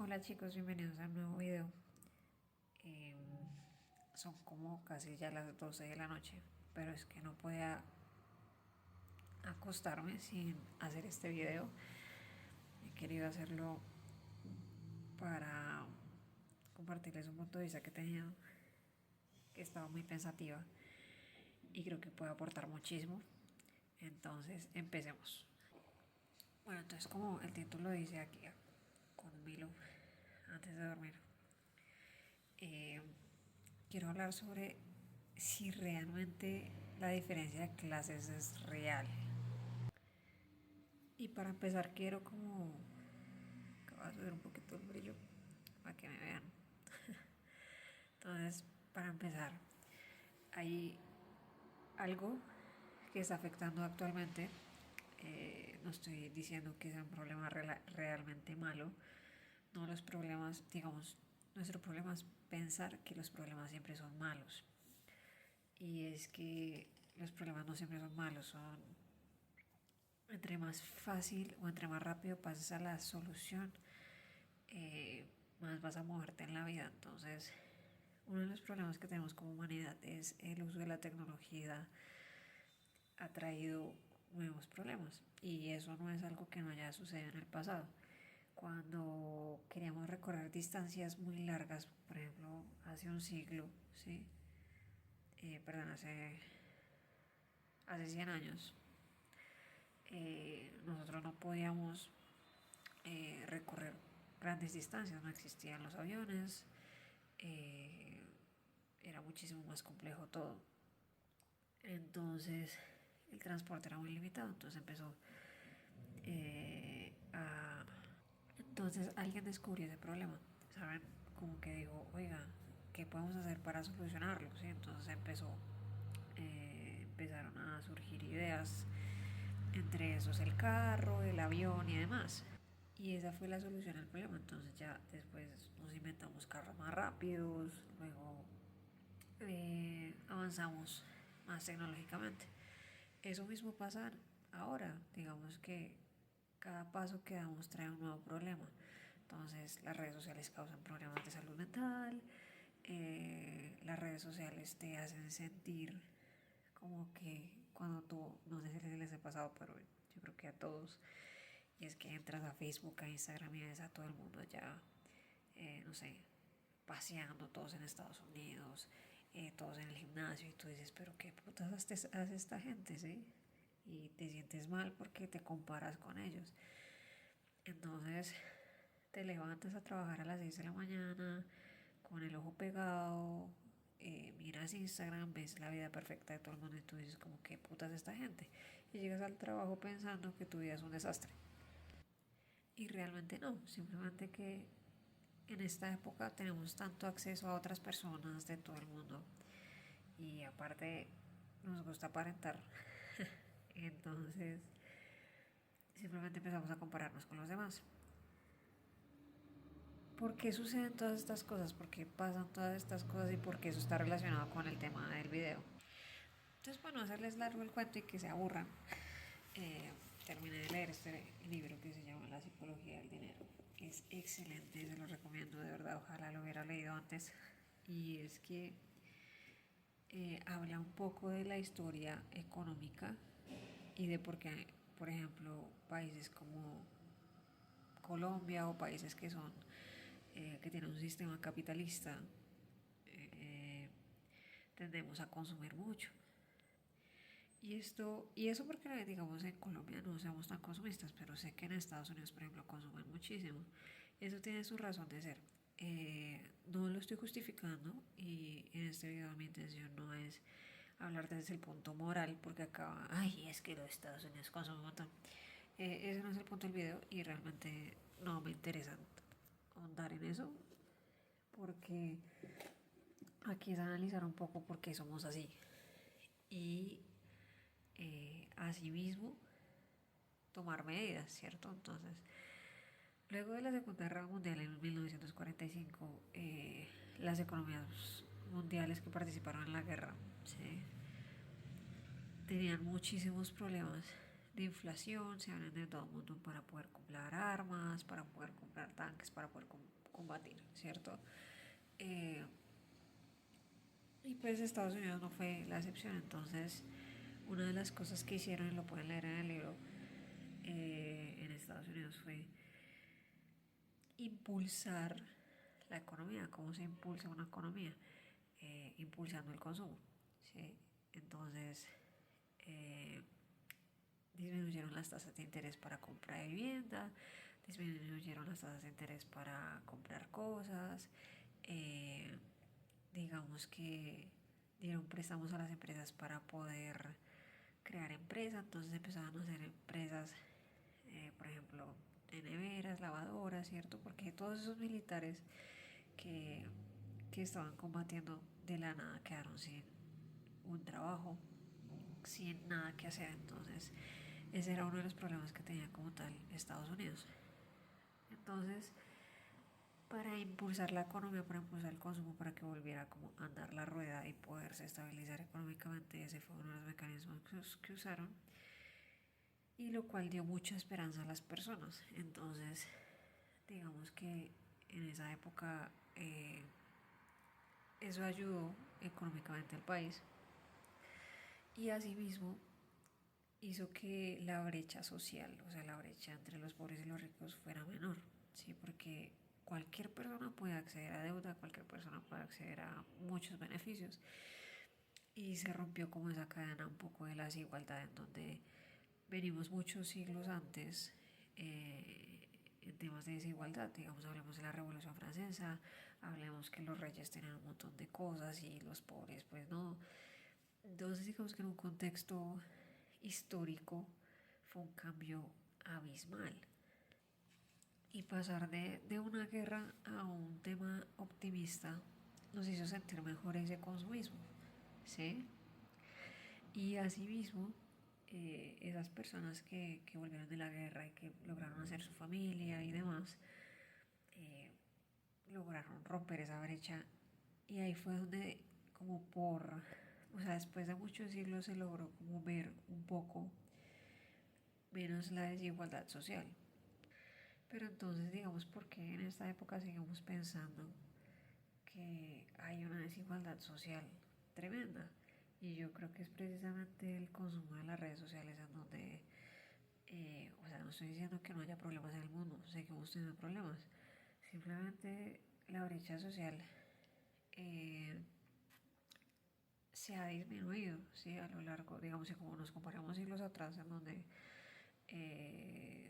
Hola chicos, bienvenidos a un nuevo video. Eh, Son como casi ya las 12 de la noche, pero es que no podía acostarme sin hacer este video. He querido hacerlo para compartirles un punto de vista que he tenido, que estaba muy pensativa y creo que puede aportar muchísimo. Entonces, empecemos. Bueno, entonces como el título dice aquí, con Milo, antes de dormir, eh, quiero hablar sobre si realmente la diferencia de clases es real. Y para empezar quiero como... voy a subir un poquito el brillo para que me vean. Entonces, para empezar, hay algo que está afectando actualmente. No estoy diciendo que sea un problema realmente malo. No, los problemas, digamos, nuestro problema es pensar que los problemas siempre son malos. Y es que los problemas no siempre son malos, son entre más fácil o entre más rápido pases a la solución, más vas a moverte en la vida. Entonces, uno de los problemas que tenemos como humanidad es el uso de la tecnología ha traído nuevos problemas y eso no es algo que no haya sucedido en el pasado. Cuando queríamos recorrer distancias muy largas, por ejemplo, hace un siglo, ¿sí? Perdón, hace 100 años, nosotros no podíamos recorrer grandes distancias, no existían los aviones, eh, era muchísimo más complejo todo. Entonces el transporte era muy limitado, entonces empezó a... Entonces alguien descubrió ese problema, ¿saben? Como que dijo, oiga, ¿qué podemos hacer para solucionarlo? ¿Sí? Entonces empezaron a surgir ideas, entre esos el carro, el avión y demás. Y esa fue la solución al problema. Entonces ya después nos inventamos carros más rápidos, luego avanzamos más tecnológicamente. Eso mismo pasa ahora, digamos que cada paso que damos trae un nuevo problema. Entonces las redes sociales causan problemas de salud mental, las redes sociales te hacen sentir como que cuando tú, no sé si les ha pasado, pero yo creo que a todos, y es que entras a Facebook, a Instagram y ves a todo el mundo ya, no sé, paseando, todos en Estados Unidos, todos en el gimnasio, y tú dices, pero qué putas hace esta gente, ¿sí? Y te sientes mal porque te comparas con ellos. Entonces te levantas a trabajar a las 6 de la mañana con el ojo pegado, miras Instagram, ves la vida perfecta de todo el mundo y tú dices como qué putas esta gente. Y llegas al trabajo pensando que tu vida es un desastre. Y realmente no, simplemente que en esta época tenemos tanto acceso a otras personas de todo el mundo y aparte nos gusta aparentar. Entonces simplemente empezamos a compararnos con los demás. ¿Por qué suceden todas estas cosas? ¿Por qué pasan todas estas cosas? ¿Y por qué eso está relacionado con el tema del video? Entonces, para no hacerles largo el cuento y que se aburran, eh, terminé de leer este libro que se llama La psicología del dinero. Es excelente, se lo recomiendo de verdad, ojalá lo hubiera leído antes. Y es que habla un poco de la historia económica y de por qué, por ejemplo, países como Colombia o países que son que tienen un sistema capitalista eh, tendemos a consumir mucho. Y eso porque digamos en Colombia no somos tan consumistas, pero sé que en Estados Unidos, por ejemplo, consumen muchísimo. Eso tiene su razón de ser. No lo estoy justificando y en este video mi intención no es hablar desde el punto moral, porque acaba, ay, es que los Estados Unidos consumen un montón. Ese no es el punto del video y realmente no me interesa ahondar en eso, porque aquí es analizar un poco por qué somos así. Y asimismo tomar medidas, ¿cierto? Entonces, luego de la Segunda Guerra Mundial en 1945, las economías mundiales que participaron en la guerra, ¿sí? Tenían muchísimos problemas de inflación, se habían endeudado un montón para poder comprar armas, para poder comprar tanques, para poder combatir, ¿cierto? Eh, y pues Estados Unidos no fue la excepción. Entonces, una de las cosas que hicieron, y lo pueden leer en el libro, en Estados Unidos fue impulsar la economía. ¿Cómo se impulsa una economía? Impulsando el consumo, ¿sí? Entonces, eh, disminuyeron las tasas de interés para compra de vivienda, disminuyeron las tasas de interés para comprar cosas, eh, digamos que dieron préstamos a las empresas para poder crear empresas. Entonces empezaban a hacer empresas, por ejemplo, de neveras, lavadoras, ¿cierto? Porque todos esos militares que, que estaban combatiendo de la nada quedaron sin un trabajo, sin nada que hacer. Entonces ese era uno de los problemas que tenía como tal Estados Unidos. Entonces, para impulsar la economía, para impulsar el consumo, para que volviera como a andar la rueda y poderse estabilizar económicamente, ese fue uno de los mecanismos que usaron, y lo cual dio mucha esperanza a las personas. Entonces, digamos que en esa época eso ayudó económicamente al país, y asimismo hizo que la brecha social, o sea, la brecha entre los pobres y los ricos fuera menor, ¿sí? Porque cualquier persona puede acceder a deuda, cualquier persona puede acceder a muchos beneficios, y se rompió como esa cadena un poco de la desigualdad en donde venimos muchos siglos antes, en temas de desigualdad. Digamos, hablemos de la Revolución Francesa, hablemos que los reyes tenían un montón de cosas y los pobres pues no. Entonces digamos que en un contexto histórico fue un cambio abismal. Y pasar de una guerra a un tema optimista nos hizo sentir mejor ese consumismo, ¿sí? Y asimismo, esas personas que volvieron de la guerra y que lograron hacer su familia y demás, eh, lograron romper esa brecha. Y ahí fue donde, como o sea, después de muchos siglos se logró como ver un poco menos la desigualdad social. Pero entonces, digamos, ¿por qué en esta época seguimos pensando que hay una desigualdad social tremenda? Y yo creo que es precisamente el consumo de las redes sociales en donde, o sea, no estoy diciendo que no haya problemas en el mundo, seguimos teniendo problemas. Simplemente la brecha social eh, se ha disminuido, ¿sí? A lo largo, digamos, que como nos comparamos siglos atrás, en donde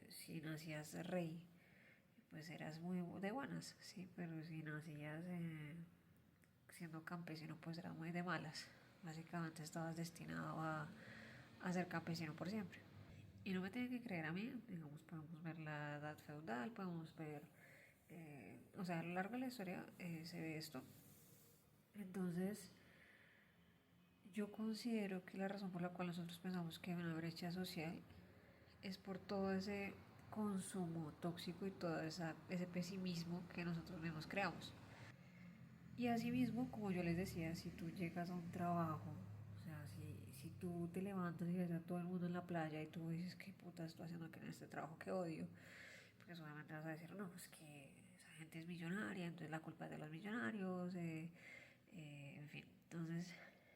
si nacías rey, pues eras muy de buenas, sí, pero si nacías siendo campesino, pues eras muy de malas. Básicamente estabas destinado a ser campesino por siempre. Y no me tienen que creer a mí, digamos, podemos ver la edad feudal, podemos ver, o sea, a lo largo de la historia se ve esto. Entonces, yo considero que la razón por la cual nosotros pensamos que hay una brecha social es por todo ese consumo tóxico y todo ese pesimismo que nosotros mismos creamos. Y asimismo, como yo les decía, si tú llegas a un trabajo, o sea, si tú te levantas y ves a todo el mundo en la playa y tú dices, ¿qué puta estoy haciendo aquí en este trabajo que odio? Porque solamente vas a decir, no, pues que esa gente es millonaria, entonces la culpa es de los millonarios, en fin. Entonces,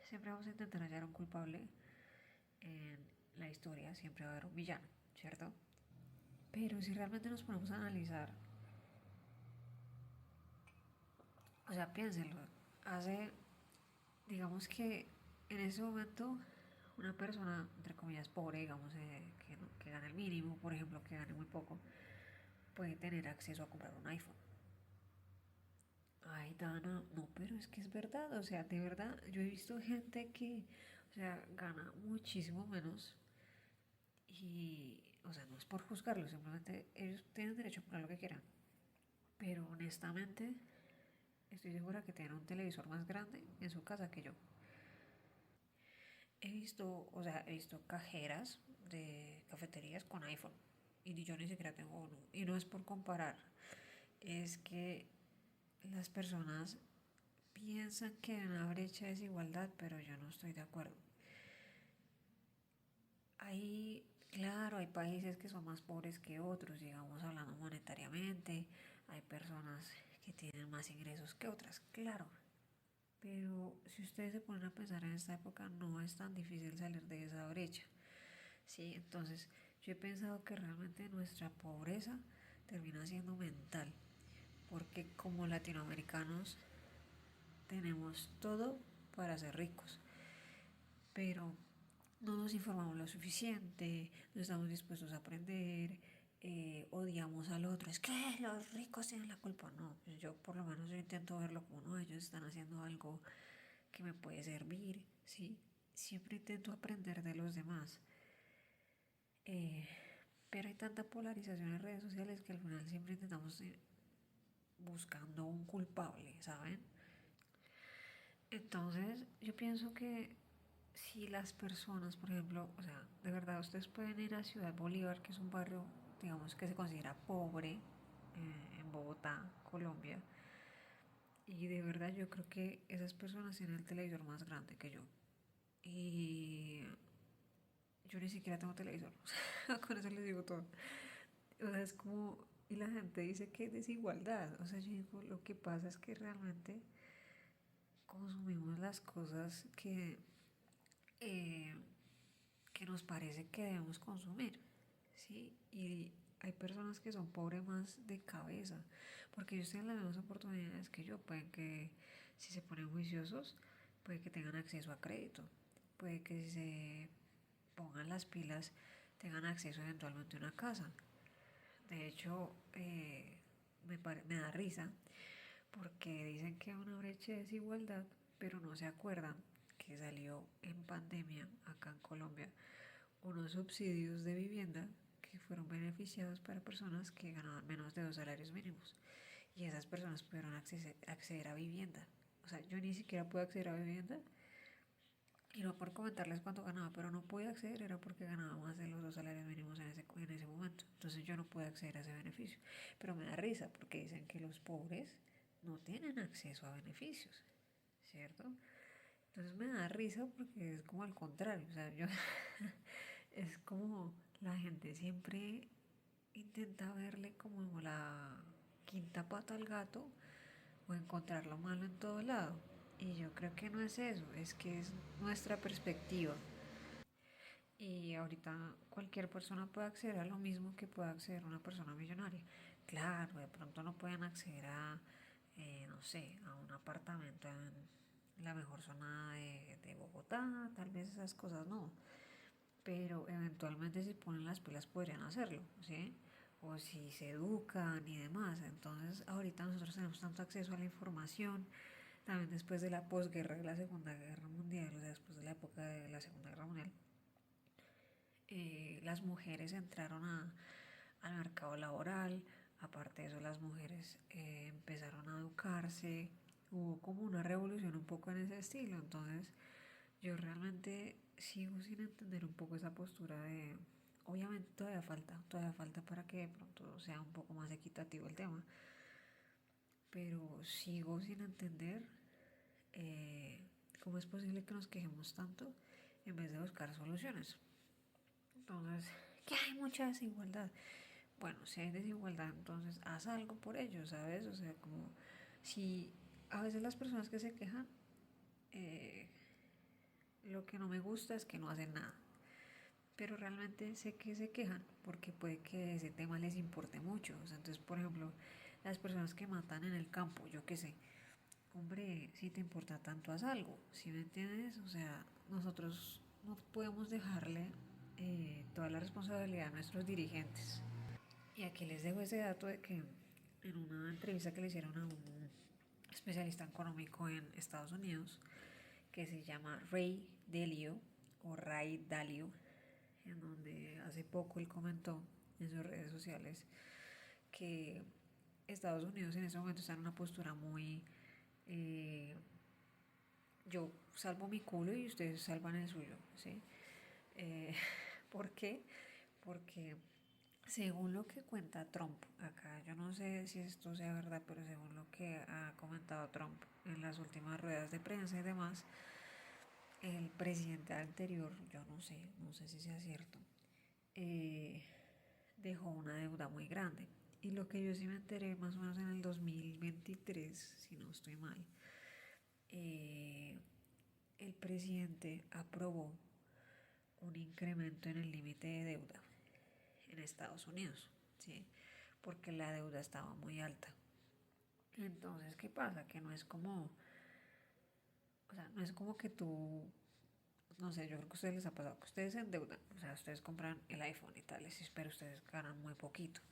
siempre vamos a intentar hallar un culpable en la historia, siempre va a haber un villano, ¿cierto? Pero si realmente nos ponemos a analizar, o sea, piénsenlo, hace, digamos que en ese momento una persona, entre comillas, pobre, digamos, que gana el mínimo, por ejemplo, que gane muy poco, puede tener acceso a comprar un iPhone. Ay, Dana, no, pero es que es verdad, o sea, de verdad, yo he visto gente que, o sea, gana muchísimo menos y, o sea, no es por juzgarlo, simplemente ellos tienen derecho a comprar lo que quieran, pero honestamente estoy segura que tienen un televisor más grande en su casa que yo. He visto, o sea, he visto cajeras de cafeterías con iPhone y yo ni siquiera tengo uno. Y no es por comparar, es que las personas piensan que hay una brecha de desigualdad, pero yo no estoy de acuerdo. Hay, claro, hay países que son más pobres que otros, digamos, hablando monetariamente. Hay personas que tienen más ingresos que otras, claro. Pero si ustedes se ponen a pensar en esta época, no es tan difícil salir de esa brecha. Sí, entonces yo he pensado que realmente nuestra pobreza termina siendo mental, porque como latinoamericanos tenemos todo para ser ricos, pero no nos informamos lo suficiente, no estamos dispuestos a aprender, odiamos al otro, es que los ricos tienen la culpa. No, pues yo por lo menos yo intento verlo como no, ellos están haciendo algo que me puede servir, ¿sí? Siempre intento aprender de los demás. Eh, pero hay tanta polarización en redes sociales que al final siempre intentamos buscando un culpable, ¿saben? Entonces yo pienso que si las personas, por ejemplo, o sea, de verdad ustedes pueden ir a Ciudad Bolívar, que es un barrio, digamos, que se considera pobre en Bogotá, Colombia, y de verdad yo creo que esas personas tienen el televisor más grande que yo. Y yo ni siquiera tengo televisor, o sea, con eso les digo todo. O sea, es como, y la gente dice que hay desigualdad, o sea, yo digo, lo que pasa es que realmente consumimos las cosas eh, que nos parece que debemos consumir, ¿sí? Y hay personas que son pobres más de cabeza, porque ellos tienen las mismas oportunidades que yo, pueden que si se ponen juiciosos, puede que tengan acceso a crédito, puede que si se pongan las pilas tengan acceso eventualmente a una casa. De hecho, me da risa porque dicen que hay una brecha de desigualdad, pero no se acuerdan que salió en pandemia acá en Colombia unos subsidios de vivienda que fueron beneficiados para personas que ganaban menos de 2 salarios mínimos y esas personas pudieron acceder a vivienda. O sea, yo ni siquiera pude acceder a vivienda y no por comentarles cuánto ganaba, pero no pude acceder, era porque ganaba más de los 2 salarios mínimos en ese momento. Entonces yo no pude acceder a ese beneficio. Pero me da risa porque dicen que los pobres no tienen acceso a beneficios, ¿cierto? Entonces me da risa porque es como al contrario, o sea, yo es como la gente siempre intenta verle como la quinta pata al gato o encontrar lo malo en todo lado. Y yo creo que no es eso, es que es nuestra perspectiva. Y ahorita cualquier persona puede acceder a lo mismo que puede acceder una persona millonaria. Claro, de pronto no pueden acceder a, no sé, a un apartamento en la mejor zona de Bogotá, tal vez esas cosas no. Pero eventualmente si ponen las pilas podrían hacerlo, ¿sí? O si se educan y demás. Entonces ahorita nosotros tenemos tanto acceso a la información, también después de la posguerra de la Segunda Guerra Mundial, o sea, después de la época de la Segunda Guerra Mundial, las mujeres entraron al mercado laboral, aparte de eso las mujeres empezaron a educarse, hubo como una revolución un poco en ese estilo, entonces yo realmente sigo sin entender un poco esa postura de, obviamente todavía falta para que de pronto sea un poco más equitativo el tema, pero sigo sin entender cómo es posible que nos quejemos tanto en vez de buscar soluciones. Entonces, que hay mucha desigualdad. Bueno, si hay desigualdad, entonces haz algo por ello, ¿sabes? O sea, como si a veces las personas que se quejan, eh, lo que no me gusta es que no hacen nada. Pero realmente sé que se quejan porque puede que ese tema les importe mucho. O sea, entonces, por ejemplo, las personas que matan en el campo, yo qué sé, hombre, si te importa tanto, haz algo, ¿sí me entiendes? O sea, nosotros no podemos dejarle toda la responsabilidad a nuestros dirigentes. Y aquí les dejo ese dato de que en una entrevista que le hicieron a un especialista económico en Estados Unidos, que se llama Ray Dalio, en donde hace poco él comentó en sus redes sociales que Estados Unidos en ese momento está en una postura muy eh, yo salvo mi culo y ustedes salvan el suyo, ¿sí? Eh, ¿Por qué? Porque según lo que cuenta Trump, acá yo no sé si esto sea verdad, pero según lo que ha comentado Trump en las últimas ruedas de prensa y demás, el presidente anterior, yo no sé si sea cierto, eh, dejó una deuda muy grande. Y lo que yo sí me enteré más o menos en el 2020, 2023, si no estoy mal, eh, el presidente aprobó un incremento en el límite de deuda en Estados Unidos, ¿sí? Porque la deuda estaba muy alta. Entonces, ¿qué pasa? Que no es como, o sea, no es como que tú, no sé, yo creo que a ustedes les ha pasado que ustedes se endeudan, o sea, ustedes compran el iPhone y tal, pero ustedes ganan muy poquito,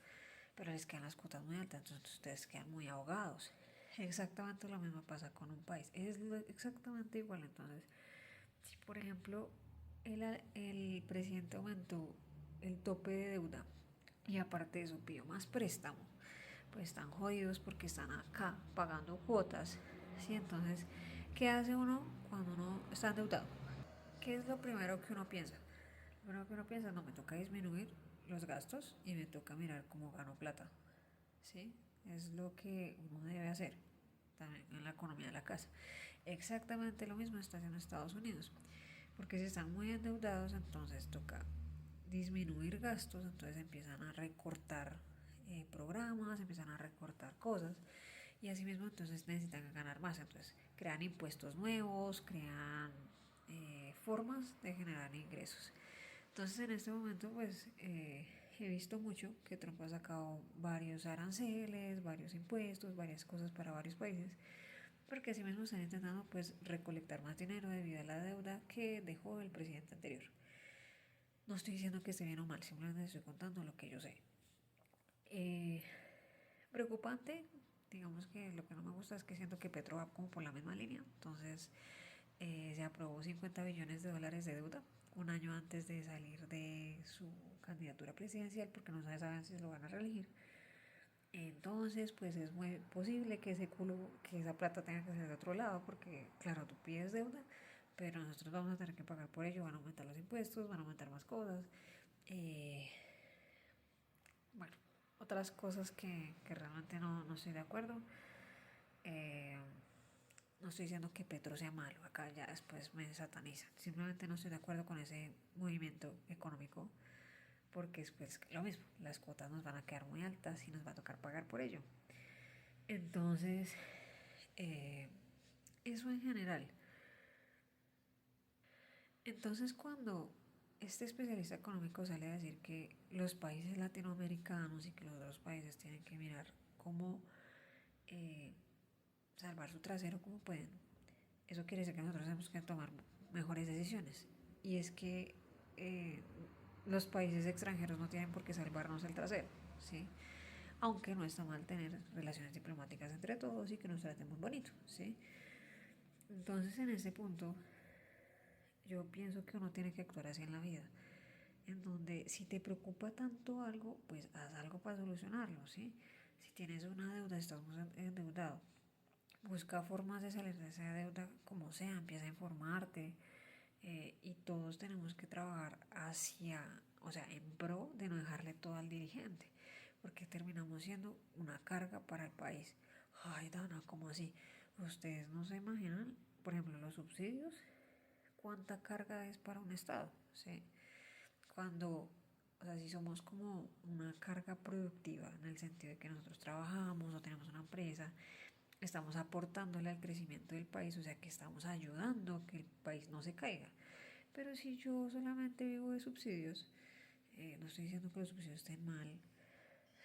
pero les quedan las cuotas muy altas, entonces ustedes quedan muy ahogados. Exactamente lo mismo pasa con un país, exactamente igual. Entonces, si por ejemplo el presidente aumentó el tope de deuda y aparte de eso pidió más préstamo, pues están jodidos porque están acá pagando cuotas, ¿sí? Entonces, ¿qué hace uno cuando uno está endeudado? ¿Qué es lo primero que uno piensa? Lo primero que uno piensa, no, me toca disminuir los gastos y me toca mirar cómo gano plata, ¿sí? Es lo que uno debe hacer también en la economía de la casa. Exactamente lo mismo está haciendo Estados Unidos, porque si están muy endeudados, entonces toca disminuir gastos, entonces empiezan a recortar programas, empiezan a recortar cosas y asimismo entonces necesitan ganar más, entonces crean impuestos nuevos, crean formas de generar ingresos. Entonces en este momento pues he visto mucho que Trump ha sacado varios aranceles, varios impuestos, varias cosas para varios países, porque así mismo están intentando pues recolectar más dinero debido a la deuda que dejó el presidente anterior. No estoy diciendo que esté bien o mal, simplemente estoy contando lo que yo sé. Eh, Preocupante, digamos que lo que no me gusta es que siento que Petro va como por la misma línea, entonces se aprobó 50 billones de dólares de deuda un año antes de salir de su candidatura presidencial porque no saben si lo van a reelegir. Entonces, pues es muy posible que que esa plata tenga que ser de otro lado, porque claro, tú pides deuda, pero nosotros vamos a tener que pagar por ello, van a aumentar los impuestos, van a aumentar más cosas. Eh, bueno, otras cosas que realmente no estoy de acuerdo. Eh, no estoy diciendo que Petro sea malo, acá ya después me satanizan. Simplemente no estoy de acuerdo con ese movimiento económico, porque es pues lo mismo, las cuotas nos van a quedar muy altas y nos va a tocar pagar por ello. Entonces, eh, eso en general. Entonces, cuando este especialista económico sale a decir que los países latinoamericanos y que los otros países tienen que mirar cómo eh, salvar su trasero como pueden, eso quiere decir que nosotros tenemos que tomar mejores decisiones. Y es que eh, los países extranjeros no tienen por qué salvarnos el trasero, ¿sí? Aunque no está mal tener relaciones diplomáticas entre todos y que nos tratemos bonito, ¿sí? Entonces, en ese punto, yo pienso que uno tiene que actuar así en la vida, en donde si te preocupa tanto algo, pues haz algo para solucionarlo, ¿sí? Si tienes una deuda, estás endeudado, busca formas de salir de esa deuda como sea, empieza a informarte y todos tenemos que trabajar hacia, o sea, en pro de no dejarle todo al dirigente, porque terminamos siendo una carga para el país. Ay, Dana, ¿cómo así? Ustedes no se imaginan, por ejemplo, los subsidios, cuánta carga es para un Estado, ¿sí? Cuando, o sea, si somos como una carga productiva en el sentido de que nosotros trabajamos o tenemos una empresa, estamos aportándole al crecimiento del país, o sea que estamos ayudando a que el país no se caiga. Pero si yo solamente vivo de subsidios, no estoy diciendo que los subsidios estén mal,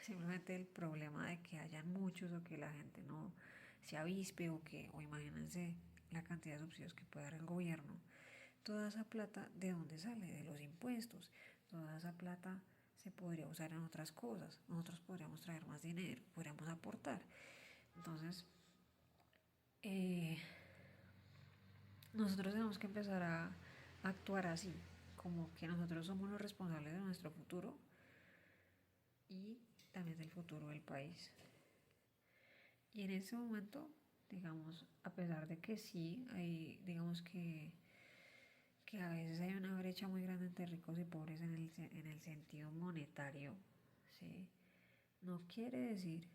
simplemente el problema de que hayan muchos o que la gente no se avispe o imagínense la cantidad de subsidios que puede dar el gobierno. Toda esa plata, ¿de dónde sale? De los impuestos. Toda esa plata se podría usar en otras cosas. Nosotros podríamos traer más dinero, podríamos aportar. Entonces, eh, nosotros tenemos que empezar a actuar así, como que nosotros somos los responsables de nuestro futuro y también del futuro del país. Y en ese momento, digamos, a pesar de que sí, hay, digamos que a veces hay una brecha muy grande entre ricos y pobres en el sentido monetario, ¿sí? No quiere decir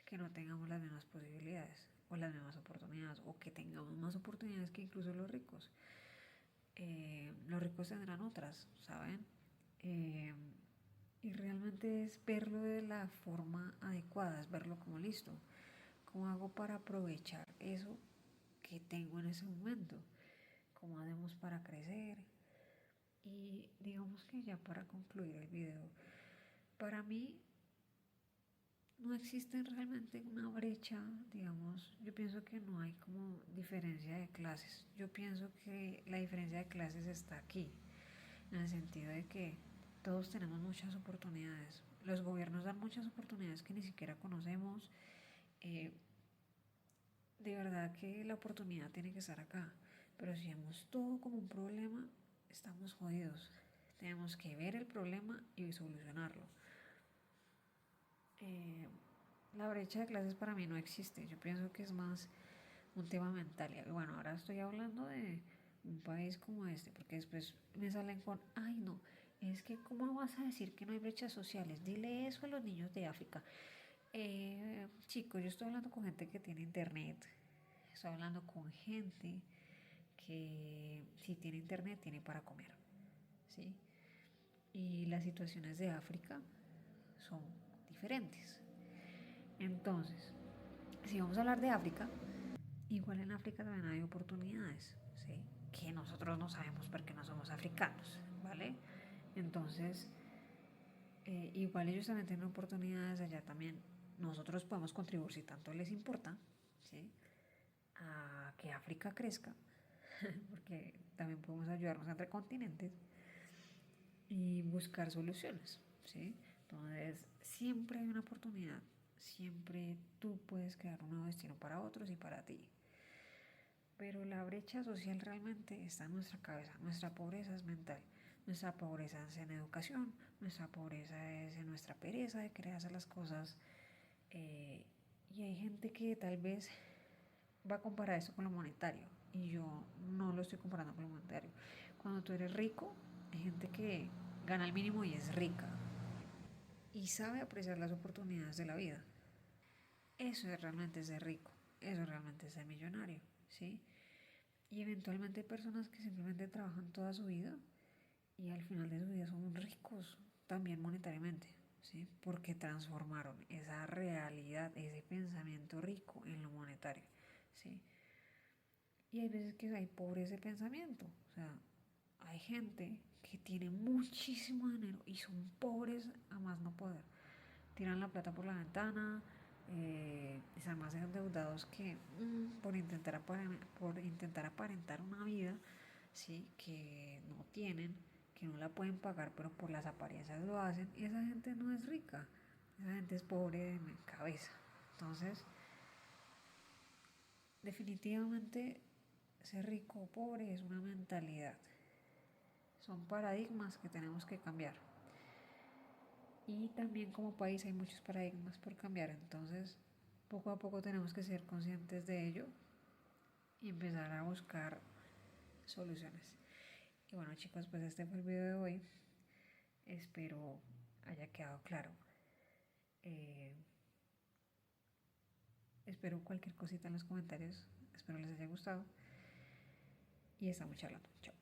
que no tengamos las mismas posibilidades o las mismas oportunidades o que tengamos más oportunidades que incluso los ricos tendrán otras, ¿saben? Eh, y realmente es verlo de la forma adecuada, es verlo como listo, ¿Cómo hago para aprovechar eso que tengo en ese momento? ¿Cómo hacemos para crecer? Y digamos que ya para concluir el video, para mí no existe realmente una brecha, digamos, yo pienso que no hay como diferencia de clases. Yo pienso que la diferencia de clases está aquí, en el sentido de que todos tenemos muchas oportunidades. Los gobiernos dan muchas oportunidades que ni siquiera conocemos. Eh, de verdad que la oportunidad tiene que estar acá. Pero si vemos todo como un problema, estamos jodidos. Tenemos que ver el problema y solucionarlo. Eh, la brecha de clases para mí no existe. Yo pienso que es más un tema mental. Y bueno, ahora estoy hablando de un país como este, porque después me salen con, ay no, es que ¿cómo vas a decir que no hay brechas sociales? Dile eso a los niños de África. Chicos, yo estoy hablando con gente que tiene internet, estoy hablando con gente que si tiene internet tiene para comer, ¿sí? Y las situaciones de África son diferentes. Entonces, si vamos a hablar de África, igual en África también hay oportunidades, ¿sí? Que nosotros no sabemos porque no somos africanos, ¿vale? Entonces, igual ellos también tienen oportunidades allá también. Nosotros podemos contribuir si tanto les importa, ¿sí? A que África crezca, porque también podemos ayudarnos entre continentes y buscar soluciones, ¿sí? Entonces, siempre hay una oportunidad, siempre tú puedes crear un nuevo destino para otros y para ti. Pero la brecha social realmente está en nuestra cabeza, nuestra pobreza es mental, nuestra pobreza es en educación, nuestra pobreza es en nuestra pereza de querer hacer las cosas. Y hay gente que tal vez va a comparar eso con lo monetario y yo no lo estoy comparando con lo monetario. Cuando tú eres rico, hay gente que gana el mínimo y es rica y sabe apreciar las oportunidades de la vida. Eso es realmente ser rico, eso es realmente ser millonario, ¿sí? Y eventualmente hay personas que simplemente trabajan toda su vida y al final de su vida son ricos también monetariamente, ¿sí? Porque transformaron esa realidad, ese pensamiento rico en lo monetario, ¿sí? Y hay veces que hay pobres de pensamiento, o sea, hay gente que tiene muchísimo dinero y son pobres a más no poder. Tiran la plata por la ventana, están más endeudados que por intentar aparentar una vida, ¿sí? Que no tienen, que no la pueden pagar, pero por las apariencias lo hacen. Y esa gente no es rica, esa gente es pobre de cabeza. Entonces, definitivamente ser rico o pobre es una mentalidad. Son paradigmas que tenemos que cambiar. Y también como país hay muchos paradigmas por cambiar. Entonces, poco a poco tenemos que ser conscientes de ello y empezar a buscar soluciones. Y bueno, chicos, pues este fue el video de hoy. Espero haya quedado claro. Eh, Espero cualquier cosita en los comentarios. Espero les haya gustado. Y estamos charlando. Chao.